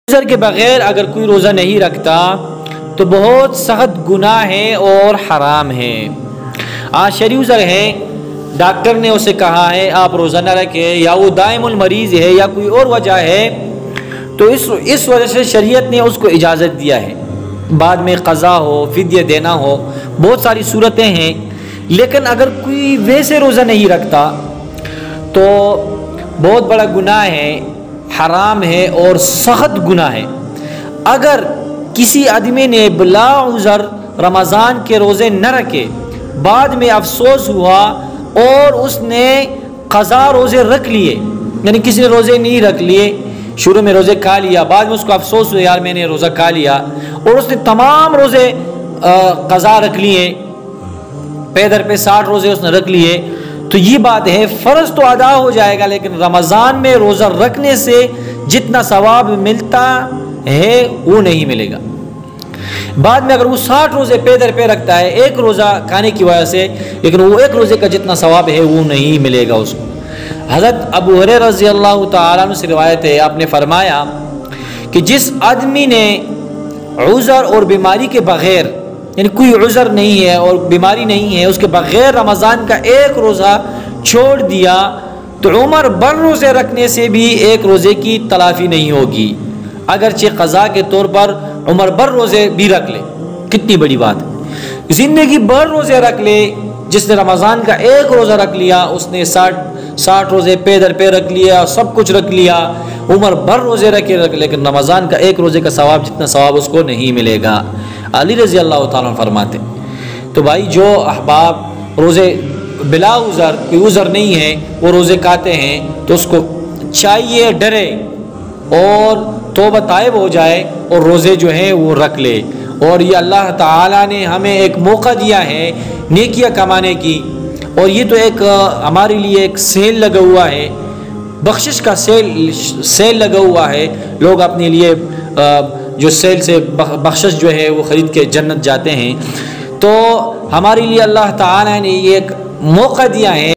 عذر کے بغیر اگر کوئی روزہ نہیں رکھتا تو بہت سخت گناہ ہے اور حرام ہے۔ آج شرعی عذر ہے، ڈاکٹر نے اسے کہا ہے آپ روزہ نہ رکھیں، یا وہ دائم المریض ہے یا کوئی اور وجہ ہے، تو اس وجہ سے شریعت نے اس کو اجازت دیا ہے۔ بعد میں قضا ہو، فدیہ دینا ہو، بہت ساری صورتیں ہیں۔ لیکن اگر کوئی ویسے روزہ نہیں رکھتا تو بہت بڑا گناہ ہے، حرام ہے اور سخت گناہ ہے۔ اگر کسی آدمی نے بلا عذر رمضان کے روزے نہ رکھے، بعد میں افسوس ہوا اور اس نے قضا روزے رکھ لیے، یعنی کسی نے روزے نہیں رکھ لیے، شروع میں روزے کھا لیا، بعد میں اس کو افسوس ہوا یار میں نے روزہ کھا لیا، اور اس نے تمام روزے قضا رکھ لیے، پے در پہ 60 روزے اس نے رکھ لیے، تو یہ بات ہے فرض تو ادا ہو جائے گا، لیکن رمضان میں روزہ رکھنے سے جتنا ثواب ملتا ہے وہ نہیں ملے گا۔ بعد میں اگر وہ 60 روزے پے در پہ رکھتا ہے ایک روزہ کھانے کی وجہ سے، لیکن وہ ایک روزے کا جتنا ثواب ہے وہ نہیں ملے گا اس کو۔ حضرت ابو ہریرہ رضی اللہ تعالیٰ عنہ سے روایت ہے، آپ نے فرمایا کہ جس آدمی نے عذر اور بیماری کے بغیر، یعنی کوئی عذر نہیں ہے اور بیماری نہیں ہے، اس کے بغیر رمضان کا ایک روزہ چھوڑ دیا تو عمر بھر روزے رکھنے سے بھی ایک روزے کی تلافی نہیں ہوگی، اگرچہ قضا کے طور پر عمر بھر روزے بھی رکھ لے۔ کتنی بڑی بات ہے، زندگی بھر روزے رکھ لے، جس نے رمضان کا ایک روزہ رکھ لیا اس نے 60 روزے پے در پہ رکھ لیا، سب کچھ رکھ لیا، عمر بھر روزے رکھے، لیکن رمضان کا ایک روزے کا ثواب جتنا ثواب اس کو نہیں ملے گا۔ علی رضی اللہ تعالیٰ عنہ فرماتے، تو بھائی جو احباب روزے بلا عذر، کوئی عذر نہیں ہے، وہ روزے کھاتے ہیں تو اس کو چاہیے ڈرے اور توبہ طائب ہو جائے اور روزے جو ہیں وہ رکھ لے۔ اور یہ اللہ تعالیٰ نے ہمیں ایک موقع دیا ہے نیکیاں کمانے کی، اور یہ تو ایک ہمارے لیے ایک سیل لگا ہوا ہے، بخشش کا سیل لگا ہوا ہے، لوگ اپنے لیے جو سیل سے بخشش جو ہے وہ خرید کے جنت جاتے ہیں، تو ہمارے لیے اللہ تعالیٰ نے یہ ایک موقع دیا ہے۔